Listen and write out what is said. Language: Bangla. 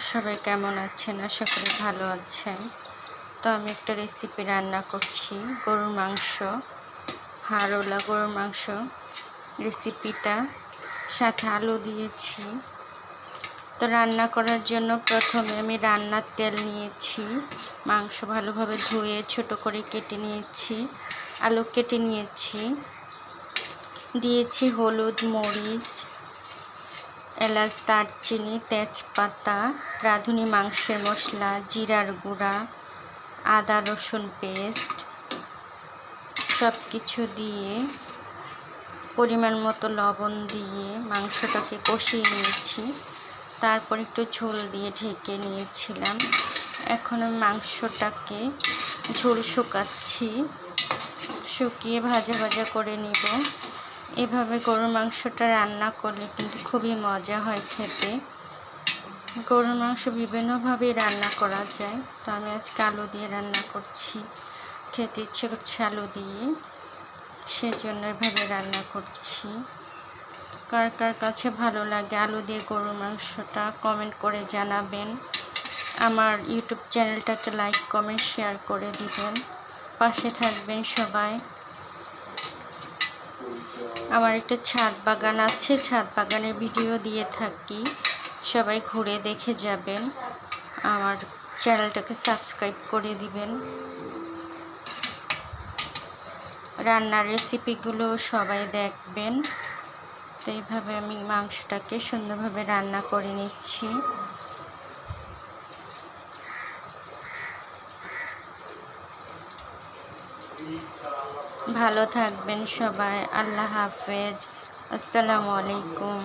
সবাই কেমন আছেন? আশা করি ভালো আছেন। তো আমি একটা রেসিপি রান্না করছি, গরুর মাংস, হাড়ওয়ালা গরুর মাংস রেসিপিটা, সাথে আলু দিয়েছি। তো রান্না করার জন্য প্রথমে আমি রান্নার তেল নিয়েছি, মাংস ভালোভাবে ধুয়ে ছোট করে কেটে নিয়েছি, আলু কেটে নিয়েছি, দিয়েছি হলুদ, মরিচ, এলাচ, দারচিনি, তেজপাতা, রাঁধুনি মাংসের মশলা, জিরার গুঁড়া, আদা রসুন পেস্ট সব কিছু দিয়ে পরিমাণ মতো লবণ দিয়ে মাংসটাকে কষিয়ে নিয়েছি। তারপর একটু ঝোল দিয়ে ঢেকে নিয়েছিলাম। এখন আমি মাংসটাকে ঝোল শুকাচ্ছি, শুকিয়ে ভাজা ভাজা করে নিব। এভাবে গরুর মাংসটা রান্না করলে কিন্তু খুবই মজা হয় খেতে। গরুর মাংস বিভিন্নভাবেই রান্না করা যায়, তো আমি আজকে আলু দিয়ে রান্না করছি। খেতে ইচ্ছে করছে আলু দিয়ে, সেজন্য এভাবে রান্না করছি। কার কার কাছে ভালো লাগে আলু দিয়ে গরুর মাংসটা কমেন্ট করে জানাবেন। আমার ইউটিউব চ্যানেলটাকে লাইক, কমেন্ট, শেয়ার করে দিবেন। পাশে থাকবেন সবাই। আমার একটা ছাদ বাগান আছে, ছাদ বাগানের ভিডিও দিয়ে থাকি, সবাই ঘুরে দেখে যাবেন। আমার চ্যানেলটাকে সাবস্ক্রাইব করে দিবেন। রান্নার রেসিপিগুলো সবাই দেখবেন। তো এইভাবে আমি মাংসটাকে সুন্দরভাবে রান্না করে নিচ্ছি। ভালো থাকবেন সবাই। আল্লাহ হাফেজ। আসসালামু আলাইকুম।